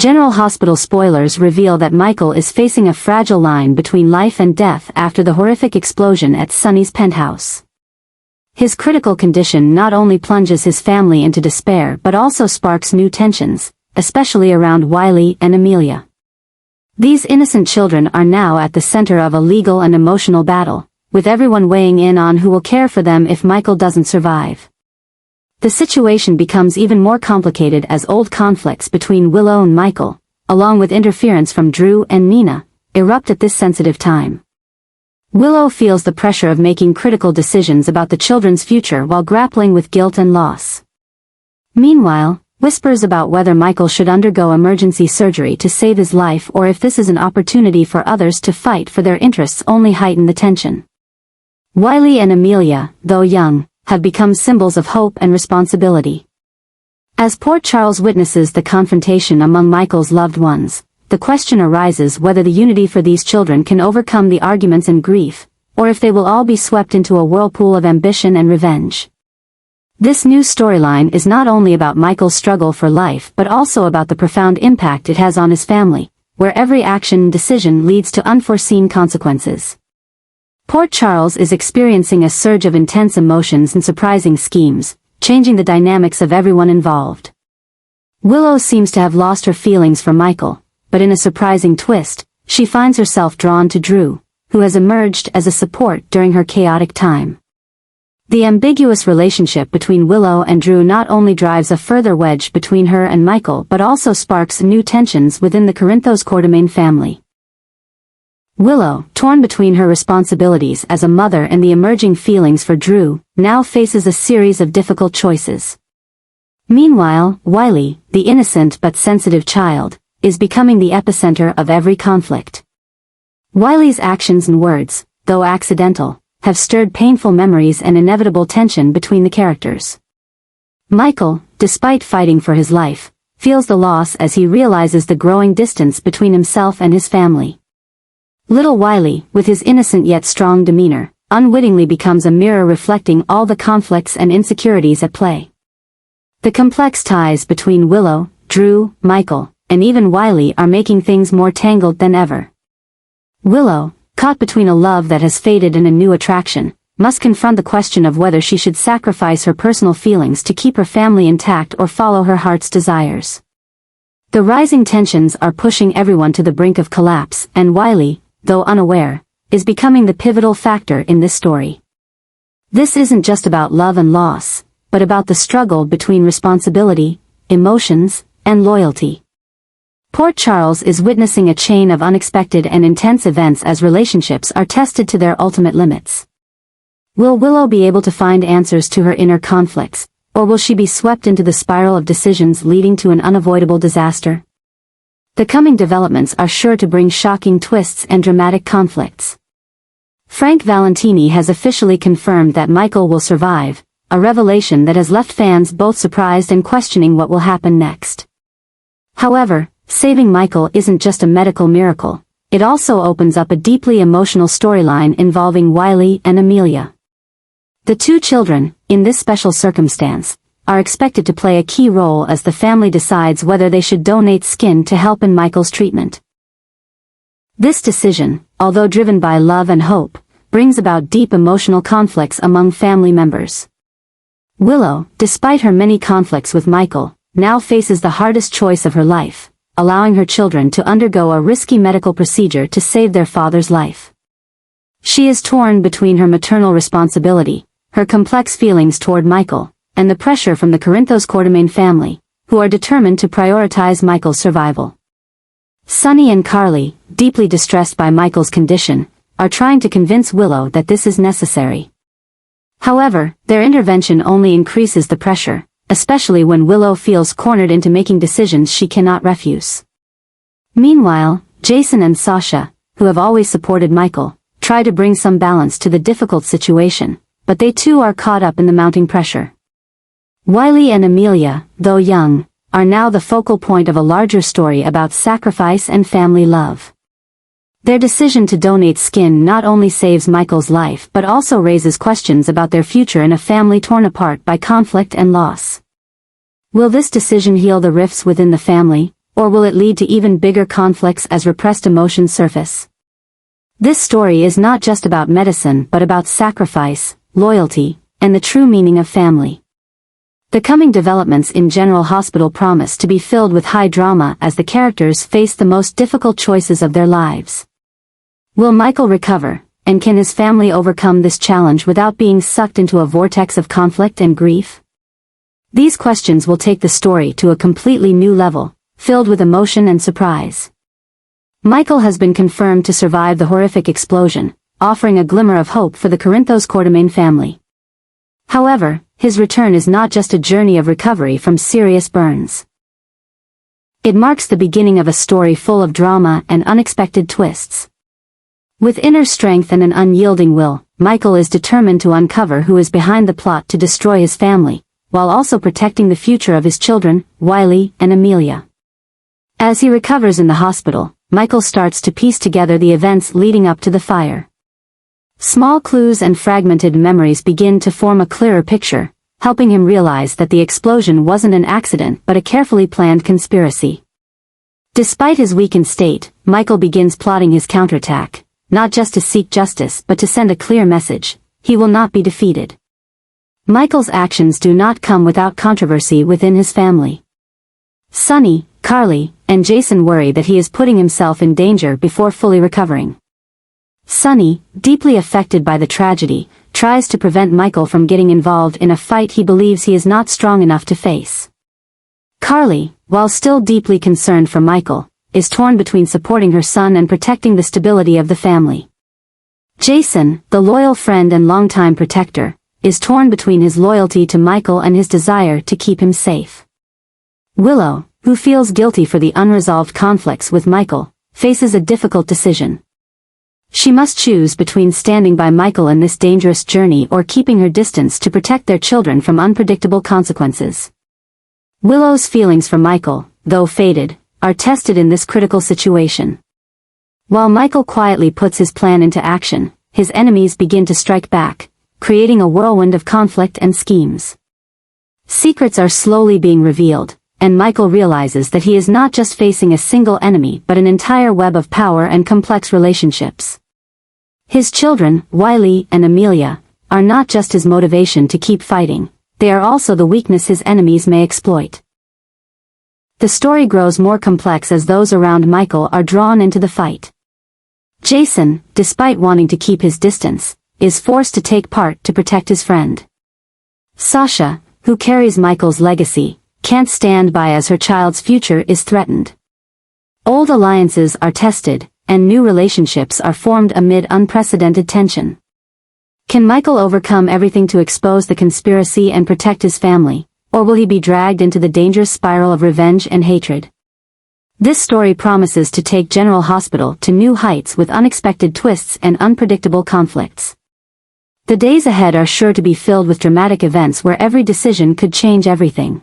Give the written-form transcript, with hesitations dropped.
General Hospital spoilers reveal that Michael is facing a fragile line between life and death after the horrific explosion at Sunny's penthouse. His critical condition not only plunges his family into despair but also sparks new tensions, especially around Wiley and Amelia. These innocent children are now at the center of a legal and emotional battle, with everyone weighing in on who will care for them if Michael doesn't survive. The situation becomes even more complicated as old conflicts between Willow and Michael, along with interference from Drew and Nina, erupt at this sensitive time. Willow feels the pressure of making critical decisions about the children's future while grappling with guilt and loss. Meanwhile, whispers about whether Michael should undergo emergency surgery to save his life or if this is an opportunity for others to fight for their interests only heighten the tension. Wiley and Amelia, though young, have become symbols of hope and responsibility. As Port Charles witnesses the confrontation among Michael's loved ones, the question arises whether the unity for these children can overcome the arguments and grief, or if they will all be swept into a whirlpool of ambition and revenge. This new storyline is not only about Michael's struggle for life but also about the profound impact it has on his family, where every action and decision leads to unforeseen consequences. Port Charles is experiencing a surge of intense emotions and surprising schemes, changing the dynamics of everyone involved. Willow seems to have lost her feelings for Michael, but in a surprising twist, she finds herself drawn to Drew, who has emerged as a support during her chaotic time. The ambiguous relationship between Willow and Drew not only drives a further wedge between her and Michael but also sparks new tensions within the Corinthos Quartermain family. Willow, torn between her responsibilities as a mother and the emerging feelings for Drew, now faces a series of difficult choices. Meanwhile, Wiley, the innocent but sensitive child, is becoming the epicenter of every conflict. Wiley's actions and words, though accidental, have stirred painful memories and inevitable tension between the characters. Michael, despite fighting for his life, feels the loss as he realizes the growing distance between himself and his family. Little Wiley, with his innocent yet strong demeanor, unwittingly becomes a mirror reflecting all the conflicts and insecurities at play. The complex ties between Willow, Drew, Michael, and even Wiley are making things more tangled than ever. Willow, caught between a love that has faded and a new attraction, must confront the question of whether she should sacrifice her personal feelings to keep her family intact or follow her heart's desires. The rising tensions are pushing everyone to the brink of collapse, and Wiley, though unaware, is becoming the pivotal factor in this story. This isn't just about love and loss, but about the struggle between responsibility, emotions, and loyalty. Port Charles is witnessing a chain of unexpected and intense events as relationships are tested to their ultimate limits. Will Willow be able to find answers to her inner conflicts, or will she be swept into the spiral of decisions leading to an unavoidable disaster? The coming developments are sure to bring shocking twists and dramatic conflicts. Frank Valentini has officially confirmed that Michael will survive, a revelation that has left fans both surprised and questioning what will happen next. However, saving Michael isn't just a medical miracle, it also opens up a deeply emotional storyline involving Wiley and Amelia. The two children, in this special circumstance, are expected to play a key role as the family decides whether they should donate skin to help in Michael's treatment. This decision, although driven by love and hope, brings about deep emotional conflicts among family members. Willow, despite her many conflicts with Michael, now faces the hardest choice of her life, allowing her children to undergo a risky medical procedure to save their father's life. She is torn between her maternal responsibility, her complex feelings toward Michael, and the pressure from the Corinthos Quartermain family, who are determined to prioritize Michael's survival. Sunny and Carly, deeply distressed by Michael's condition, are trying to convince Willow that this is necessary. However, their intervention only increases the pressure, especially when Willow feels cornered into making decisions she cannot refuse. Meanwhile, Jason and Sasha, who have always supported Michael, try to bring some balance to the difficult situation, but they too are caught up in the mounting pressure. Wiley and Amelia, though young, are now the focal point of a larger story about sacrifice and family love. Their decision to donate skin not only saves Michael's life but also raises questions about their future in a family torn apart by conflict and loss. Will this decision heal the rifts within the family, or will it lead to even bigger conflicts as repressed emotions surface? This story is not just about medicine but about sacrifice, loyalty, and the true meaning of family. The coming developments in General Hospital promise to be filled with high drama as the characters face the most difficult choices of their lives. Will Michael recover, and can his family overcome this challenge without being sucked into a vortex of conflict and grief? These questions will take the story to a completely new level, filled with emotion and surprise. Michael has been confirmed to survive the horrific explosion, offering a glimmer of hope for the Corinthos Quartermain family. However, his return is not just a journey of recovery from serious burns. It marks the beginning of a story full of drama and unexpected twists. With inner strength and an unyielding will, Michael is determined to uncover who is behind the plot to destroy his family, while also protecting the future of his children, Wiley and Amelia. As he recovers in the hospital, Michael starts to piece together the events leading up to the fire. Small clues and fragmented memories begin to form a clearer picture, helping him realize that the explosion wasn't an accident but a carefully planned conspiracy. Despite his weakened state, Michael begins plotting his counterattack, not just to seek justice but to send a clear message: he will not be defeated. Michael's actions do not come without controversy within his family. Sonny, Carly, and Jason worry that he is putting himself in danger before fully recovering. Sonny, deeply affected by the tragedy, tries to prevent Michael from getting involved in a fight he believes he is not strong enough to face. Carly, while still deeply concerned for Michael, is torn between supporting her son and protecting the stability of the family. Jason, the loyal friend and longtime protector, is torn between his loyalty to Michael and his desire to keep him safe. Willow, who feels guilty for the unresolved conflicts with Michael, faces a difficult decision. She must choose between standing by Michael in this dangerous journey or keeping her distance to protect their children from unpredictable consequences. Willow's feelings for Michael, though faded, are tested in this critical situation. While Michael quietly puts his plan into action, his enemies begin to strike back, creating a whirlwind of conflict and schemes. Secrets are slowly being revealed, and Michael realizes that he is not just facing a single enemy but an entire web of power and complex relationships. His children, Wiley and Amelia, are not just his motivation to keep fighting, they are also the weakness his enemies may exploit. The story grows more complex as those around Michael are drawn into the fight. Jason, despite wanting to keep his distance, is forced to take part to protect his friend. Sasha, who carries Michael's legacy, can't stand by as her child's future is threatened. Old alliances are tested, and new relationships are formed amid unprecedented tension. Can Michael overcome everything to expose the conspiracy and protect his family, or will he be dragged into the dangerous spiral of revenge and hatred? This story promises to take General Hospital to new heights with unexpected twists and unpredictable conflicts. The days ahead are sure to be filled with dramatic events where every decision could change everything.